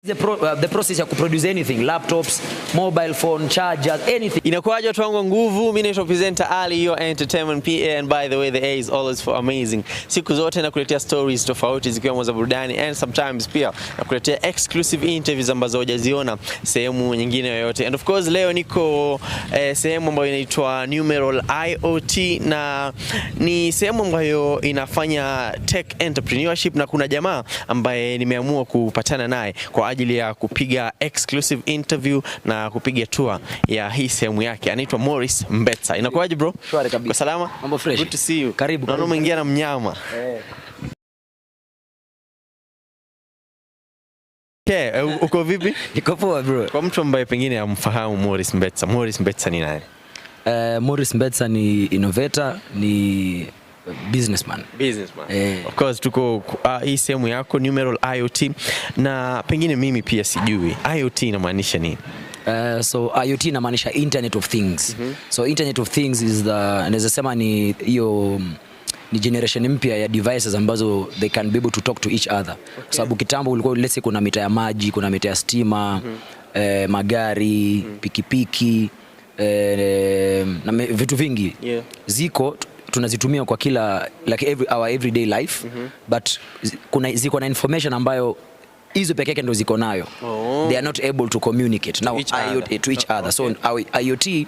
The process ya kuproduce anything, laptops, mobile phone, chargers, anything. Inakuaje watu wangu nguvu, mimi ni presenter Ali, your entertainment PA, and by the way the A is always for amazing. Siku zote nakuletea stories tofauti zikiwemo za burudani, and sometimes pia nakuletea exclusive interviews ambazo hujaziona sehemu nyingine yoyote. And of course leo niko sehemu ambayo inaitwa Numeral IoT, na ni sehemu ambayo inafanya tech entrepreneurship, na kuna jamaa ambaye nimeamua kupatana naye kwa ajili ya kupiga exclusive interview na kupiga tour ya hii sehemu yake. Anaitwa Mbetsa. Inakuaje bro? Shwari kabisa. Kwa salama? Mambo fresh. Good to see you. Karibu. Naona umeingia na mnyama. Okay, uko vipi? Niko poa bro. Kwa mtu ambaye pengine hamfahamu Mbetsa ni nani? Mbetsa ni innovator, ni businessman. Of course tuko hii sehemu yako Numeral IoT, na pengine mimi pia sijui IoT inamaanisha nini? So IoT inamaanisha Internet of Things. So Internet of Things is naweza sema ni hiyo ni generation mpya ya devices ambazo they can be able to talk to each other. Kwa sababu kitambo ulikuwa let's say kuna mita ya maji, kuna mita ya stima, magari, pikipiki, na vitu vingi. Ziko tunazitumia kwa kila like our everyday life, but ziko na information ambayo hizo pekee yake ndio ziko nayo. They are not able to communicate now to each other. So our IoT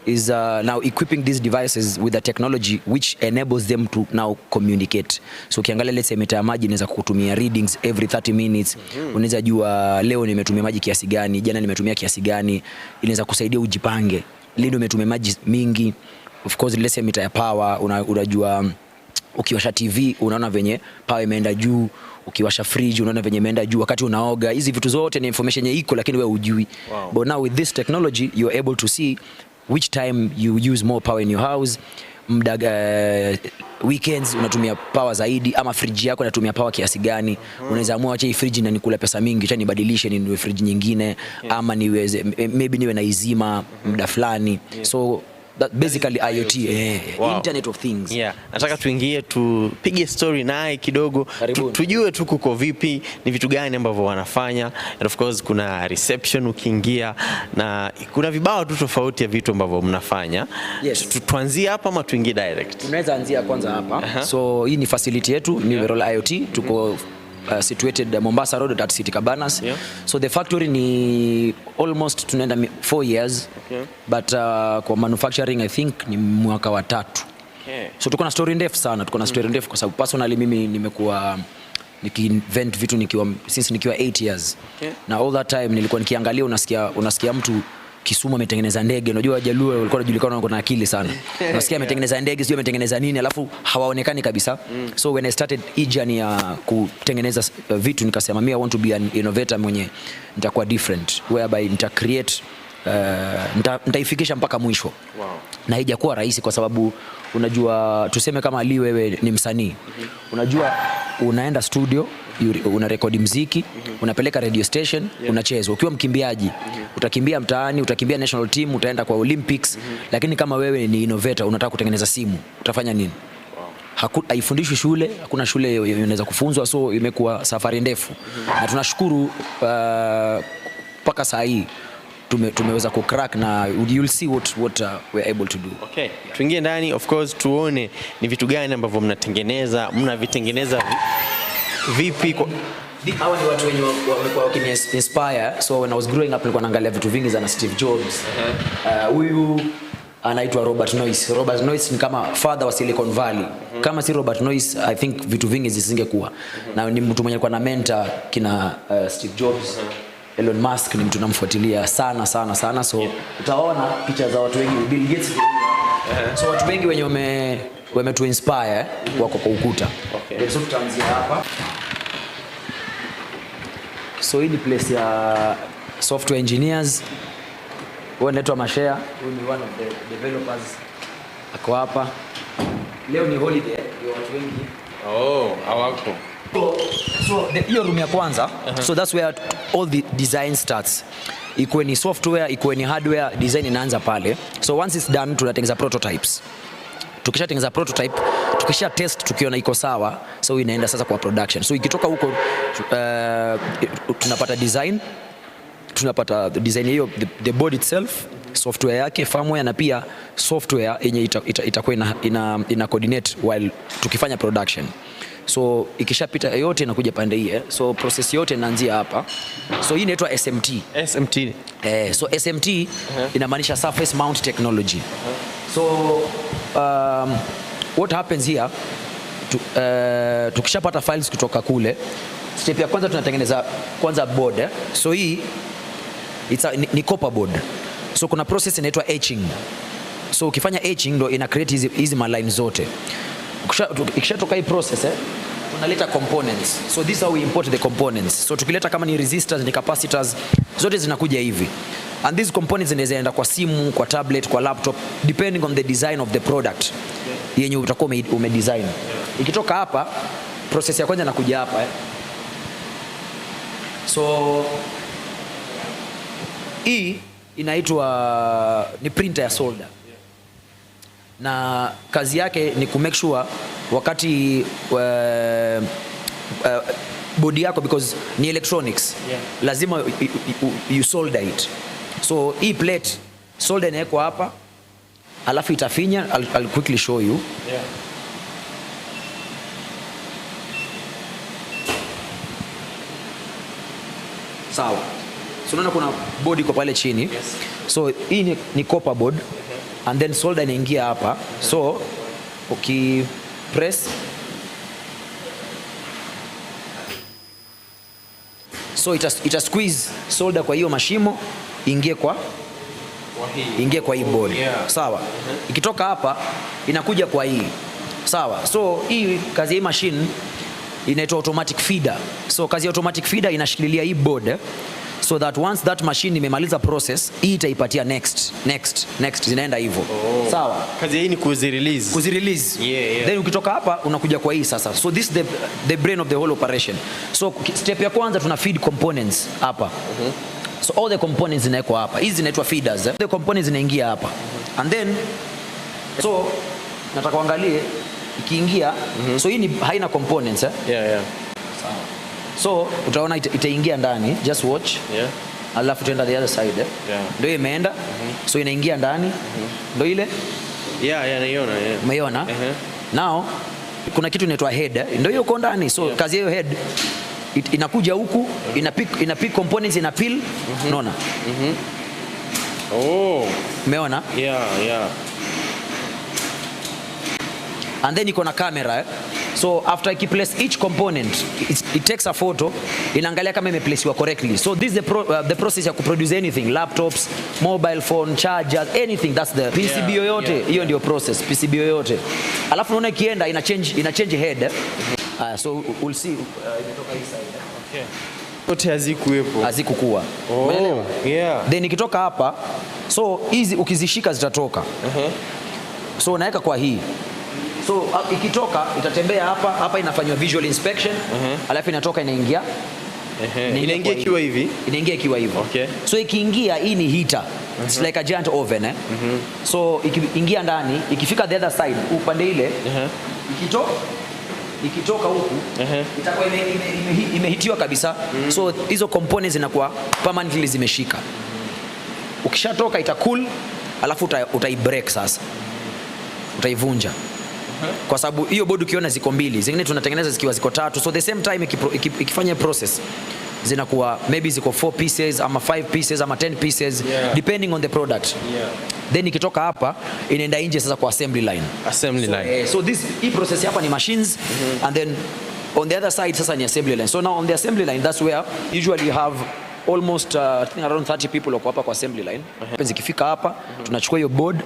is now equipping these devices with the technology which enables them to now communicate. So ukiangalia let's say mita ya maji inaweza kutumia readings every 30 minutes. Unaweza jua leo nimetumia maji kiasi gani, jana nimetumia kiasi gani. Inaweza kusaidia ujipange. Leo nimetumia maji mingi. Of course let's say mita ya power, unajua ukiwasha TV unaona venye power imeenda juu, ukiwasha fridge unaona venye imeenda juu, wakati unaoga. Hizi vitu zote ni information iko lakini wewe hujui. But now with this technology you are able to see which time you use more power in your house. Weekends unatumia power zaidi, ama fridge yako inatumia power kiasi gani. Unaweza amua acha hii fridge na nikula pesa mingi, acha nibadilishe ninunue fridge nyingine, ama niweze maybe niwe na izima muda fulani. So that basically IoT, Internet of Things. Nataka tuingie tupige story naye kidogo, tujue tu kuko vipi, ni vitu gani ambavyo wanafanya, and of course kuna reception ukiingia, na kuna vibao tu tofauti ya vitu ambavyo mnafanya. Tuanzie hapa ama tuingie direct? Tunaweza anzia kwanza hapa. So hii ni facility yetu Numeral IoT, tuko situated Mombasa Road at City Cabanas. So the factory ni almost tunaenda 4 years. But kwa manufacturing I think ni mwaka wa 3. So tuko na story ndefu sana, tuko na story ndefu kwa sababu personally mimi nimekuwa niki-invent vitu since nikiwa 8 years. Na all that time nilikuwa nikiangalia, unasikia mtu Kisumu ametengeneza ndege. Unajua Wajaluo walikuwa wanajulikana wako na akili sana. Unasikia ametengeneza ndege, sio ametengeneza nini, alafu hawaonekani kabisa. So when I started hii journey ya kutengeneza vitu, nikasema mimi I want to be an innovator mwenye nitakuwa different, whereby nita create nitaifikisha mpaka mwisho. Na haijakuwa rahisi kwa sababu unajua, tuseme kama Ali wewe ni msanii. Unajua unaenda studio, una rekodi muziki, unapeleka radio station, unacheza. Ukiwa mkimbiaji, utakimbia mtaani, utakimbia national team, utaenda kwa Olympics. Lakini kama wewe ni innovator, unataka kutengeneza simu, utafanya nini? Haifundishwi shule, hakuna shule inaweza kufunzwa. So imekuwa safari ndefu. Na tunashukuru mpaka saa hii tumeweza kucrack, na you'll see what we're able to do. Tuingie ndani, of course tuone ni vitu gani ambavyo mnavitengeneza vipi. Hawa ni watu wenye wamekuwa wakini-inspire. So when I was growing up nilikuwa naangalia vitu vingi za Steve Jobs. Huyu anaitwa Robert Noyce. Robert Noyce ni kama father wa Silicon Valley. Kama si Robert Noyce I think vitu vingi zisingekuwa. Na ni mtu mwenye alikuwa na mentor kina Steve Jobs. Elon Musk ni mtu namfuatilia sana. So utaona picha za watu wengi, Bill Gates. So watu wengi wenye wametu inspire wako kwa ukuta. So tutaanzia hapa. So hii ni place ya software engineers. Huyu anaitwa Mashare, huyu ni one of the developers. Ako hapa. Leo ni holiday ya watu wengi. Hawako. So hiyo room ya kwanza, so that's where all the design starts. Ikuwe ni software, ikuwe ni hardware, design inaanza pale. So once it's done tunatengeneza prototypes. Tukishatengeneza prototype tukisha test tukiona iko sawa, so inaenda sasa kwa production. So ikitoka huko tunapata design hiyo, the board itself, software yake, firmware, na pia software yenye itakuwa ina coordinate while tukifanya production. So ikishapita yote inakuja pande hii so process yote inaanzia hapa. So hii inaitwa SMT. So SMT inamaanisha surface mount technology. So what happens here, tukishapata files kutoka kule, step ya kwanza tunatengeneza kwanza board so hii ni copper board. So kuna process inaitwa etching. So ukifanya etching ndo ina create hizi maline zote. Ikishatoka hii process tunaleta components. So this is how we import the components. So tukileta kama ni resistors, ni capacitors, zote zinakuja hivi. And these components zinaenda kwa simu, kwa tablet, kwa laptop, depending on the design of the product yenye utakuwa umedesign. Ikitoka hapa, process ya kwanza inakuja hapa So hii inaitwa ni printer ya solder. Na kazi yake ni ku make sure wakati body yako, because ni electronics, lazima you solder it. So hii plate solder inawekwa hapa, alafu itafinya. I'll quickly show you. Sawa. So unaona kuna body kwa pale chini. So hii ni copper board. And then solder inaingia hapa. So press, so ita squeeze solder kwa hiyo mashimo ingie kwa hii board. Sawa. Ikitoka hapa inakuja kwa hii. Sawa. So hii kazi ya machine inaitwa automatic feeder. So kazi ya automatic feeder inashikililia hii board so that once that machine imemaliza process, hii itaipatia next zinaenda hivyo. Sawa. Kazi hii ni kuzirelease. Then ukitoka hapa unakuja kwa hii sasa. So this is the brain of the whole operation. So step ya kwanza tuna feed components hapa. So all the components zinaekwa hapa. Hizi zinaitwa feeders. The components zinaingia hapa. And then so nataka uangalie ikiingia. So hii ni haina components Sawa. So utaona itaingia ndani, just watch. Alafu tuenda the other side ndio imeenda. So inaingia ndani. Ndio ile naiona. Umeona? Now kuna kitu inaitwa head, ndio hiyo uko ndani. So kazi hiyo head inakuja huku, ina pick components, ina peel. Unaona? Umeona? And then iko na camera So after I place each component, it takes a photo, inaangalia kama imeplacewa correctly. So this is the process ya kuproduce anything, laptops, mobile phone, chargers, anything. That's the PCB yoyote, hiyo ndio process, PCB yoyote. Alafu unaona ikienda ina change head. So we'll see imetoka hii side. Yote hazikuwa. Then ikitoka hapa, so hizi ukizishika zitatoka. So unaweka kwa hii. So ikitoka itatembea hapa inafanywa visual inspection, alafu inatoka inaingia. Inaingia ikiwa hivi. So ikiingia, hii ni heater. It's like a giant oven So ikiingia ndani, ikifika the other side, upande ile, ikitoka huku, itakuwa imehitiwa kabisa. So hizo components zinakuwa permanently zimeshika. Ukishatoka ita cool, alafu utai-break sasa. Utaivunja. Kwa sababu hiyo board ukiona ziko mbili, zingine tunatengeneza zikiwa ziko tatu. So the same time ikifanya process zinakuwa maybe ziko 4 pieces ama 5 pieces ama 10 pieces depending on the product. Then ikitoka hapa inaenda nje sasa kwa assembly line. So hii process hapa ni machines and then on the other side sasa ni assembly line. So now on the assembly line, that's where usually you have almost I think around 30 people wako hapa kwa assembly line. Zikifika hapa tunachukua hiyo board,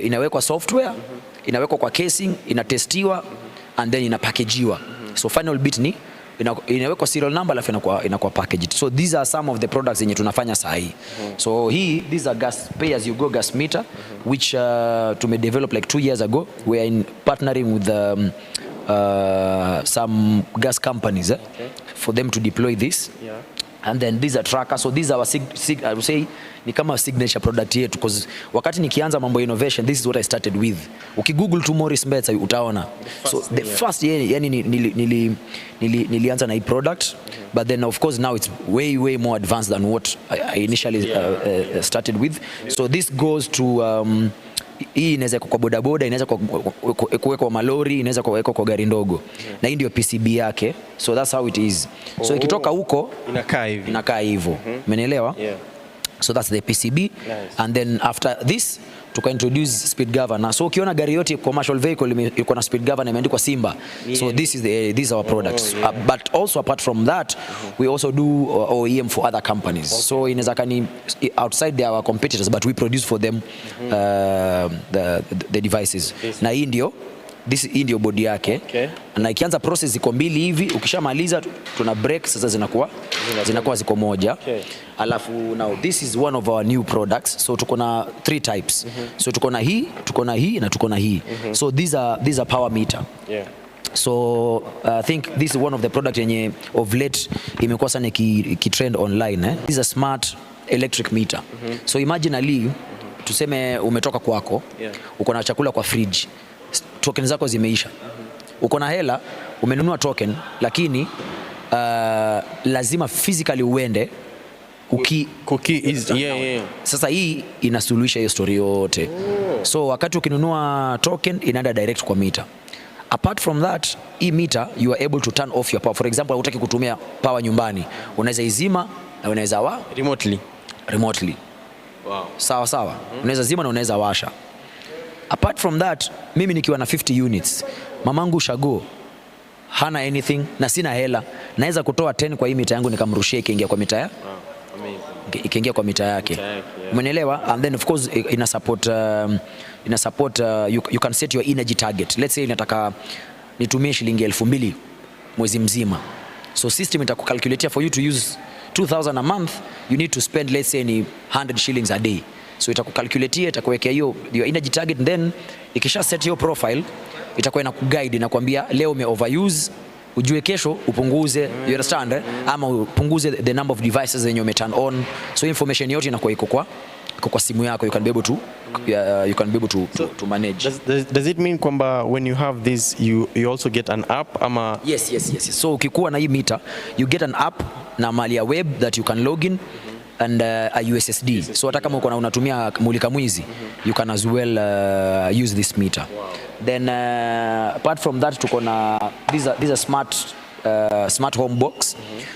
inawekwa software, inawekwa kwa casing, inatestiwa and then inapackagewa. So final bit ni inawekwa serial number alafu inakuwa packaged. So these are some of the products zenye tunafanya sahi. So these are gas pay as you go gas meter which tume develop like 2 years ago. We are in partnering with some gas companies for them to deploy this. And then these are tracker, so these are our I would say ni kama signature product yetu, because wakati nikianza mambo innovation, this is what I started with. Ukigoogle tu Morris Mbetsa utaona. So the first yani nilianza na hii product, but then of course now it's way more advanced than what I initially started with. So this goes to hii inaweza kwa bodaboda, inaweza kuwekwa kwa malori, inaweza kuwekwa kwa gari ndogo. Na hii ndio PCB yake. So that's how it is. So ikitoka huko inakaa hivyo. Umeelewa? So that's the PCB. Nice. And then after this tuka introduce speed governor. So ukiona gari yote commercial vehicle iko na speed governor imeandikwa Simba. So these are our products. But also apart from that, we also do OEM for other companies. So inaweza kani outside our competitors, but we produce for them the devices. Na hii ndio body yake. Na ikianza process iko mbili hivi, ukishamaliza tuna break, sasa zinakuwa ziko moja. Alafu now this is one of our new products. So tuko na 3 types. So tuko na hii na tuko na hii. So these are power meter. So I think this is one of the product yenye of late imekuwa sana ki trend online. This is a smart electric meter. So imagine Ali, tuseme umetoka kwako, uko na chakula kwa fridge, token zako zimeisha. Uko na hela, umenunua token, lakini lazima physically uende Sasa hii inasuluhisha hiyo story yote. So wakati ukinunua token inaenda direct kwa meter. Apart from that, hii meter you are able to turn off your power. For example, hutaki kutumia power nyumbani, unaweza izima na unaweza remotely. Wow. Sawa. Unaweza zima na unaweza washa. Apart from that, mimi nikiwa na 50 units, mamangu Shago hana anything na sina hela, naweza kutoa 10 kwa hii mita yangu nikamrushia ikiingia kwa mita ikiingia kwa mita yake. Umeelewa? And then of course ina support you can set your energy target. Let's say nataka nitumie shilingi 2000 mwezi mzima. So system itakucalculate for you to use 2000 a month, you need to spend let's say ni 100 shillings a day. So itakucalculate, itakuwekea hiyo your energy target, then ikisha set your profile itakuwa inakuguide, inakwambia leo ume overuse, ujue kesho upunguze, you understand, ama upunguze the number of devices zenye ume turn on. So information yote inakuwa iko kwa simu yako, you can be able to manage. Does it mean kwamba when you have this you also get an app ama? Yes. So ukikuwa na hii meter you get an app na mali ya web that you can log in and a USSD. So hata kama unatumia mulika mwizi, you can as well use this meter. Wow. Then apart from that tuko na these are smart home box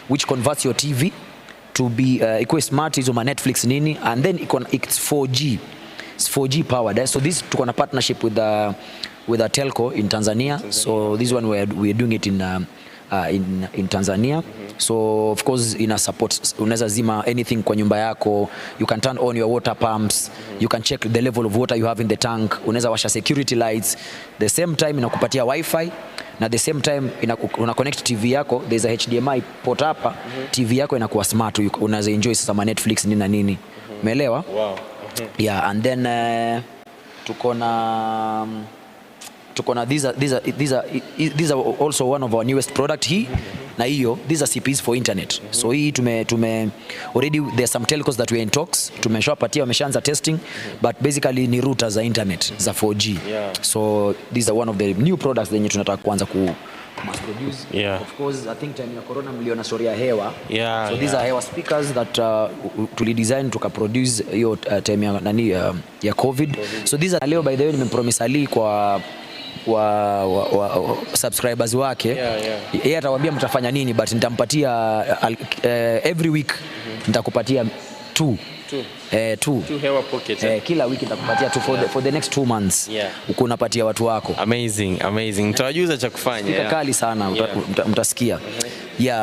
which converts your TV to be equal smart, hizo ma Netflix nini, and then it's 4G. It's 4G powered. So this tuko na partnership with a telco in Tanzania. So this one we're doing it in Tanzania. So of course ina support, unaweza zima anything kwa nyumba yako, you can turn on your water pumps, you can check the level of water you have in the tank, unaweza washa security lights, the same time inakupatia wifi, na the same time una connect TV yako, there's a HDMI port hapa, TV yako inakuwa smart, unaweza enjoy sasa ma Netflix nini na nini. Umeelewa? Wow. Yeah, and then tuko na these are also one of our newest product hii na hiyo, these are CPs for internet. So hii tume already there are some telcos that we are in talks, tumeshawapatia, wameshaanza testing, but basically ni routers za internet za 4G. So these are one of the new products zenye tunataka kuanza mass produce. Of course I think time ya corona mliona story ya hewa. So these are hewa speakers that tuli design tuka produce hiyo time ya nani ya COVID. So these are leo, by the way, nimepromise Ali kwa subscribers wake, yeye atawaambia mtafanya nini, but nitampatia every week nitakupatia two hewa pocket. Kila wiki nitakupatia for the next 2 months. Uko unapatia watu wako. Amazing. Nitawajuza cha kufanya. Kali sana, mtasikia.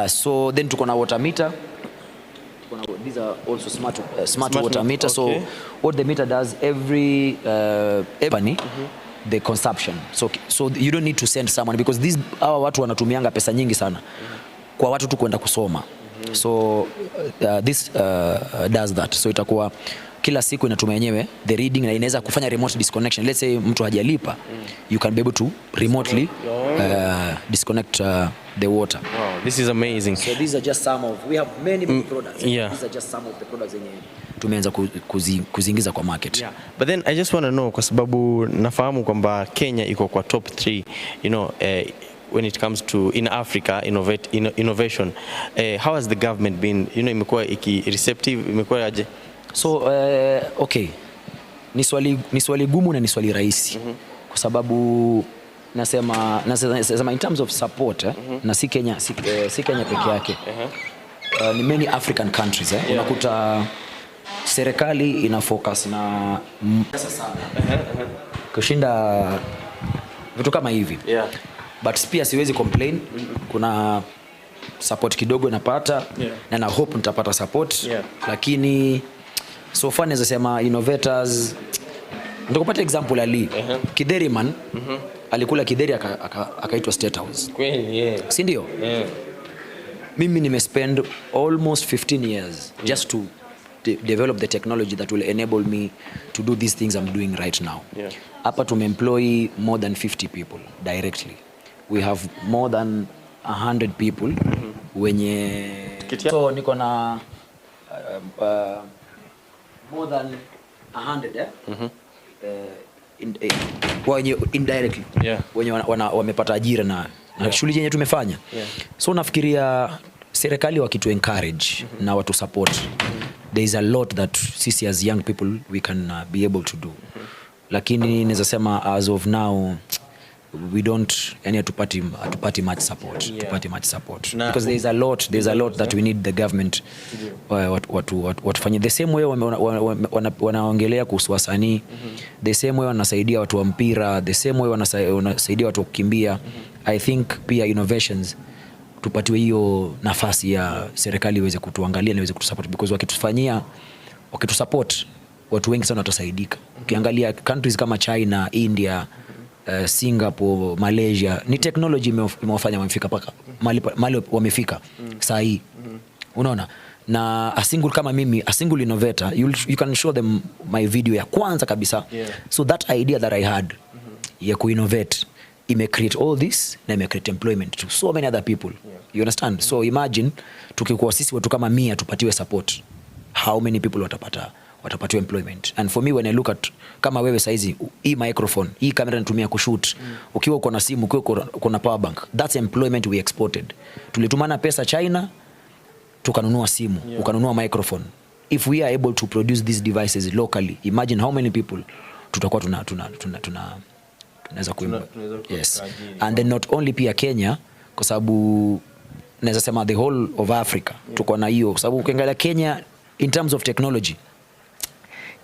So then tuko na water meter. These are also smart water meter. So what the meter does, every the consumption. So you don't need to send someone, because hawa watu wanatumianga pesa nyingi sana kwa watu tu kwenda kusoma. So this does that. So itakuwa kila siku inatuma yenyewe the reading na inaweza kufanya remote disconnection. Let's say mtu hajalipa, you can be able to remotely disconnect the water. Wow, this is amazing. So these are just some of, we have many products. Yeah. These are just some of the products yenye tumeanza kuzingiza kwa market. Yeah. But then I just want to know, kwa sababu nafahamu kwamba Kenya iko kwa top 3, you know, when it comes to in Africa innovation. How has the government been, you know, imekuwa receptive, imekuwa aje? So okay, ni swali gumu na ni swali rahisi, kwa sababu nasema in terms of support na si Kenya peke yake, ni many African countries unakuta serikali ina focus na pesa sana kushinda vitu kama hivi, but pia siwezi complain, kuna support kidogo napata, na hope nitapata support, lakini so far naweza sema innovators, ndokupata example Ali Kideri man alikula Kideri akaitwa State House, kweli si ndio? Mimi nimespend almost 15 years just to develop the technology that will enable me to do these things I'm doing right now. Hapa employ more than 50 people directly. We have more than 100 people wenye, so niko na more than 100 wenye indirectly wenye wamepata ajira na shughuli yenye tumefanya. So nafikiria serikali wakitu encourage na watu support, there is a lot that sisi as young people we can be able to do. Lakini naweza sema as of now we don't atupati much support, because there is a lot that we need the government watufanye the same way wanaongelea kuhusu wasanii, the same way wanasaidia watu wa mpira, the same way wanasaidia watu kukimbia. I think pia innovations tupatiwe hiyo nafasi ya serikali iweze kutuangalia na iweze kutusupport, because wakitusupport watu wengi sana watasaidika. Ukiangalia countries kama China, India, Singapore, Malaysia, ni technology imewafanya wamefika paka mali wamefika saa hii, unaona. Na a single innovator, you can show them my video ya kwanza kabisa, so that idea that I had ya ku-innovate create all this na create employment to so many other people, you understand? So imagine tukikuwa sisi watu kama 100 tupatiwe support, how many people watapatiwa employment. And for me, when I look at kama wewe saizi, hii microphone, hii camera natumia kushoot, ukiwa uko na simu, ukiwa uko na power bank, that's employment we exported. Tulitumana pesa China, tukanunua simu, ukanunua microphone. If we are able to produce these devices locally, imagine how many people tutakuwa tunaweza kuimba. Yes. And then not only pia Kenya, kwa sababu naweza sema the whole of Africa tuko na hiyo, kwa sababu ukiangalia Kenya in terms of technology,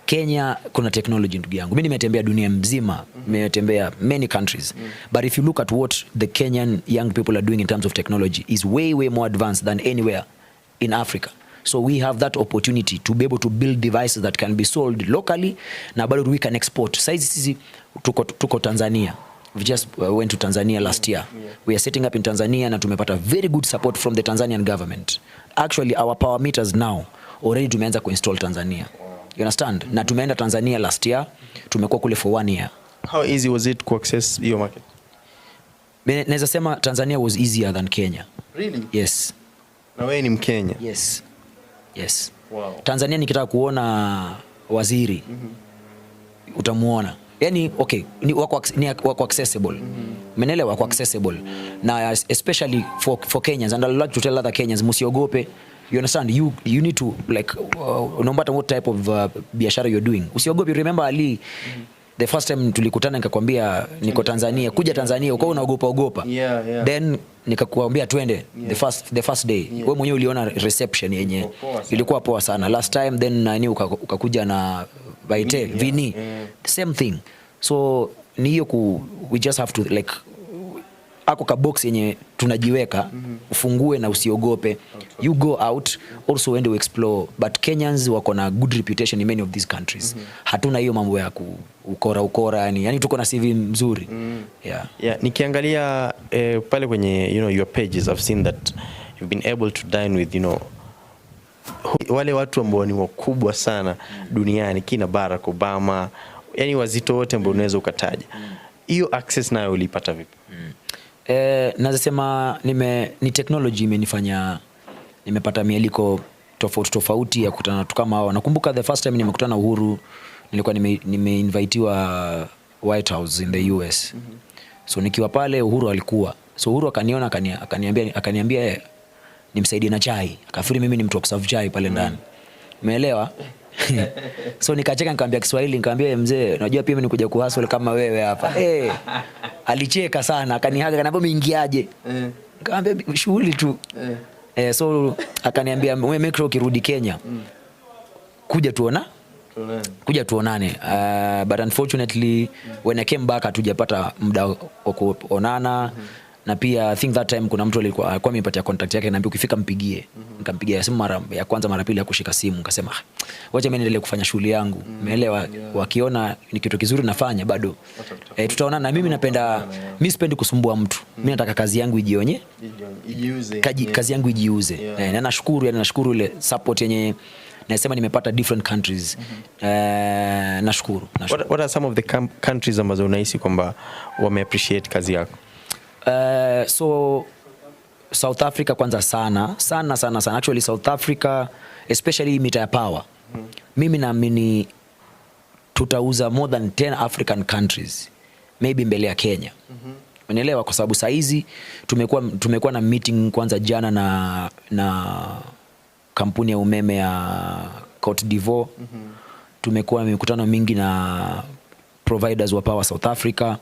Kenya kuna technology ndugu yangu. Mimi nimetembea dunia mzima, nimetembea many countries. But if you look at what the Kenyan young people are doing in terms of technology is way more advanced than anywhere in Africa. So we have that opportunity to be able to build devices that can be sold locally, na bado we can export. Saizi sisi tuko Tanzania. We just went to Tanzania last year. We are setting up in Tanzania na tumepata very good support from the Tanzanian government. Actually our power meters now already tumeanza kuinstall Tanzania. You understand? Na tumeenda Tanzania last year, tumekuwa kule for 1 year. How easy was it to access your market? Naweza sema Tanzania was easier than Kenya. Really? Yes. Na wewe ni Mkenya? Yes. Wow. Tanzania nikitaka kuona waziri, utamuona. Yani okay, ni wako accessible. Umeelewa? Wako accessible. Na especially for Kenyans, and I like to tell other Kenyans, musiogope. You understand? You need to like no matter what type of biashara you're doing, usiogope. Remember Ali, the first time tulikutana nikakwambia niko Tanzania, kuja Tanzania uko unaogopa. Then nikakuambia twende the first day. Wewe mwenyewe uliona reception yenye ilikuwa poa sana last time, then nani ukakuja na Vaitel Vini, same thing. So ni hiyo we just have to like ako ka box yenye tunajiweka, ufungue na usiogope. You go out also when you explore, but Kenyans wako na good reputation in many of these countries. Hatuna hiyo mambo ya ukora yani tuko na CV mzuri. Nikiangalia pale kwenye your pages, I've seen that you've been able to dine with wale watu ambao ni wakubwa sana duniani, kina Barack Obama, yani wazito wote ambao unaweza ukataja, hiyo access nayo ulipata vipi? Naweza sema ni technology imenifanya nimepata mieliko tofauti ya kukutana na watu kama hao. Nakumbuka the first time nimekutana na Uhuru, nilikuwa nimeinvitiwa White House in the US. So nikiwa pale Uhuru alikuwa. So Uhuru akaniona akaniambia nimsaidie na chai. Akafikiri mimi ni mtu wa kuserve chai pale ndani. Umeelewa? So nikacheka nikamwambia Kiswahili, nikamwambia mzee, unajua pia mimi nikuja kuhustle kama wewe hapa. Alicheka sana, akanihaga, akaniambia umeingiaje? Nikamwambia shughuli tu. So akaniambia make sure ukirudi Kenya kuja tuonane. But unfortunately when I came back hatujapata muda wa kuonana. Na pia I think that time kuna mtu alikuwa amenipatia contact yake, ananiambia ukifika mpigie. Nikampigia simu mara ya kwanza, mara pili hakushika simu. Nikasema wacha mimi niendelee kufanya shughuli yangu. Umeelewa? Wakiona ni kitu kizuri nafanya bado tutaonana. Na mimi napenda, mimi sipendi kusumbua mtu. Mimi nataka kazi yangu ijiuze. Kazi yangu ijiuze. Na nashukuru ile support yenye nasema nimepata different countries. Nashukuru. What are some of the countries ambazo unahisi kwamba wame appreciate kazi yako? So South Africa kwanza sana. Actually South Africa, especially mita ya power. Mimi naamini tutauza more than 10 African countries maybe mbele ya Kenya. Unaelewa? Kwa sababu saa hizi tumekuwa na meeting kwanza jana na kampuni ya umeme ya Cote d'Ivoire. Tumekuwa na mikutano mingi na providers wa power South Africa.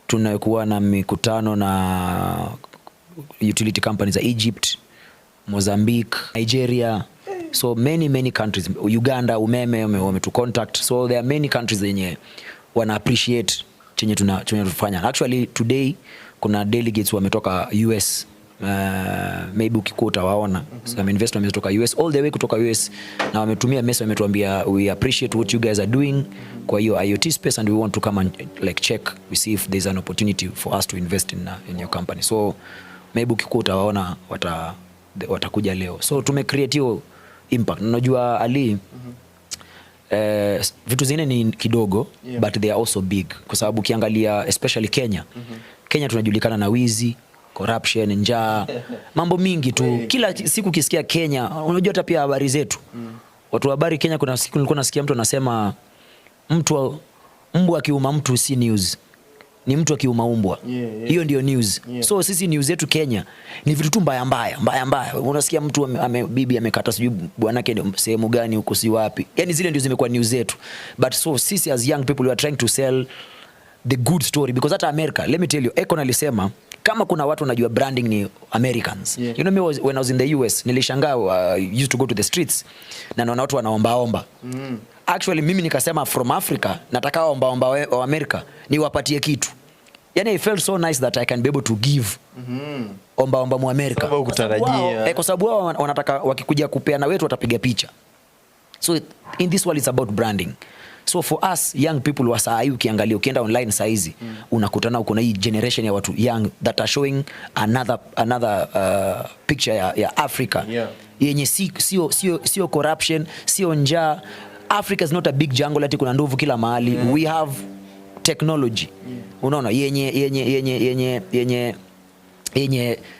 Tunakuwa na mikutano na utility companies za Egypt, Mozambique, Nigeria. So many countries. Uganda umeme wametu contact. So there are many countries zenye wana appreciate chenye tunafanya. Actually today kuna delegates wametoka US. Maybe ukikuta waona some investors wametoka US all the way kutoka US, na wametumia message, wametuambia we appreciate what you guys are doing kwa hiyo IoT space and we want to come and like check, we see if there's an opportunity for us to invest in your company. So maybe ukikuta waona watakuja leo. So tumecreate hiyo impact. Unajua Ali, vitu zingine ni kidogo but they are also big, kwa sababu ukiangalia especially Kenya. Kenya tunajulikana na wizi, corruption, njaa, mambo mingi tu. Kila siku kisikia Kenya, unajua hata pia habari zetu. Watu habari Kenya, kuna siku nilikuwa nasikia mtu anasema mbwa akiuma mtu si news, ni mtu akiuma mbwa. Hiyo ndio news. So sisi news yetu Kenya ni vitu tu mbaya. Unasikia mtu bibi amekata sijui bwanake sehemu gani huko si wapi. Yaani zile ndio zimekuwa news zetu. But so sisi as young people we are trying to sell the good story, because hata America, let me tell you, Econ alisema kama kuna watu wanajua branding ni Americans. You know me, when I was in the US nilishangaa, used to go to the streets na naona watu wanaomba. Actually mimi nikasema from Africa nataka waomba wa America niwapatie kitu. Yani I felt so nice that I can be able to give omba mu America. Sababu kutarajia. Kwa sababu wao wanataka wakikuja kupeana wetu watapiga picha. So in this world it's about branding. So for us young people wa saa hii, ukiangalia ukienda online saa hizi unakutana uko na hii generation ya watu young that are showing another picture ya Africa. Yenye sio corruption, sio njaa. Africa is not a big jungle ati kuna ndovu kila mahali. We have technology. Unaona yenye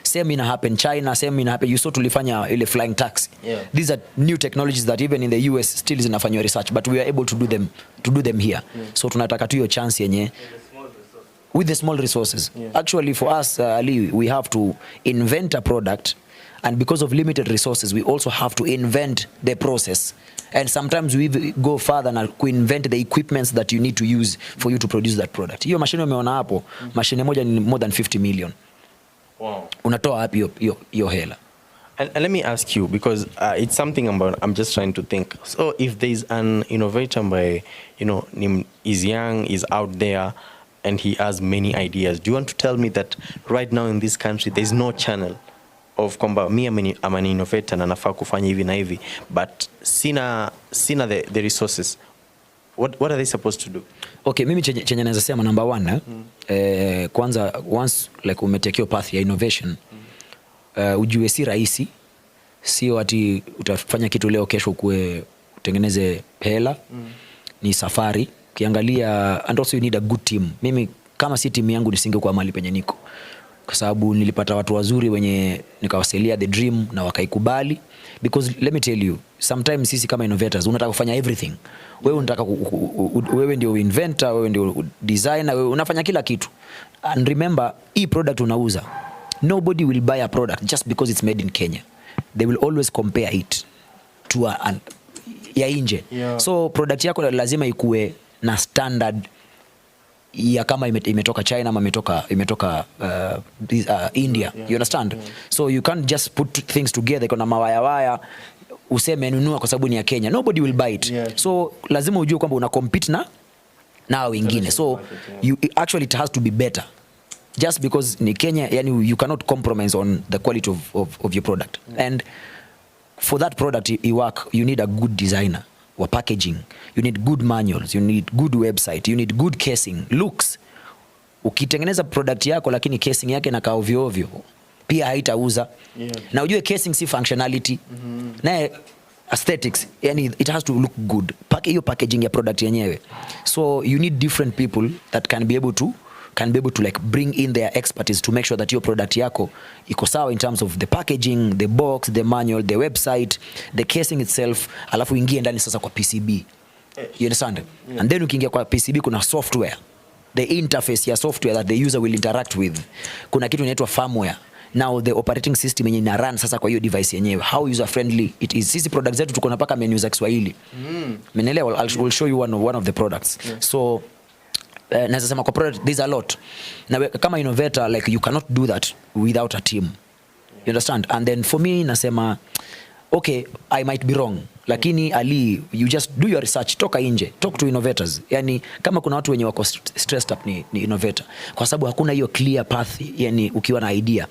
same ina happen China, same ina happen. You saw tulifanya ile flying taxi. These are new technologies that even in the US still zinafanywa research, but we are able to do them here. So tunataka tu hiyo chance yenye with the small resources. Actually for us Ali, we have to invent a product, and because of limited resources we also have to invent the process, and sometimes we go further and invent the equipments that you need to use for you to produce that product. Hiyo mashine umeona hapo, mashine moja ni more than 50 million. Wow. Unatoa hapi hiyo hela. And let me ask you, because it's something I'm just trying to think. So if there's an innovator by, is young, is out there, and he has many ideas, do you want to tell me that right now in this country there's no channel of kwamba I'm an innovator na nafaa kufanya hivi na hivi, but sina the resources? What are they supposed to do? Okay, mimi chenye naweza sema number one, kwanza once like umetekea path ya innovation, ujue si rahisi, sio ati utafanya kitu leo kesho kuwe utengeneze hela. Ni safari. Ukiangalia, and also you need a good team. Mimi kama si timu yangu nisingekuwa mahali penye niko, kwa sababu nilipata watu wazuri wenye nikawaselia the dream na wakaikubali. Because let me tell you, sometimes sisi kama innovators unataka kufanya everything. Wewe unataka wewe ndio inventor, wewe ndio designer, wewe unafanya kila kitu. And remember, hii product unauza, nobody will buy a product just because it's made in Kenya. They will always compare it to ya nje. So product yako lazima ikue na standard ya kama imetoka China ama imetoka India. You understand? So you can't just put things together kuna mawaya useme nunua kwa sababu ni ya Kenya. Nobody will buy it. So lazima ujue kwamba una compete na wengine. So actually it has to be better. Just because ni Kenya, yani you cannot compromise on the quality of your product. And for that product to work, you need a good designer or packaging. You need good manuals, you need good website, you need good casing, looks. Ukitengeneza product yako lakini casing yake inakaa ovyo ovyo, pia haitauza. Na ujue casing si functionality. Na aesthetics, yani it has to look good. Hiyo packaging ya product yenyewe. So you need different people that can be able to like bring in their expertise to make sure that your product yako iko sawa in terms of the packaging, the box, the manual, the website, the casing itself, alafu ingie ndani sasa kwa PCB. You understand? And then ukiingia kwa PCB kuna software, the interface ya software that the user will interact with. Kuna kitu inaitwa firmware. Now the operating system yenye ina run sasa kwa hiyo device yenyewe, how user friendly it is. Sisi products zetu tuko napaka menus za Kiswahili. Menelewa, I'll show you one of the products. So naweza sema kwa product there's a lot. Na kama innovator, like you cannot do that without a team. You understand? And then for me nasema okay, I might be wrong, lakini Ali, you just do your research, toka nje, talk to innovators. Yani kama kuna watu wenye wako stressed up ni innovator, kwa sababu hakuna hiyo clear path. Yani ukiwa na idea,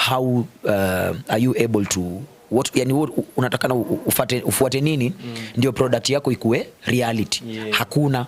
how are you able to yani unataka ufuate nini ndio product yako ikuwe reality. Hakuna.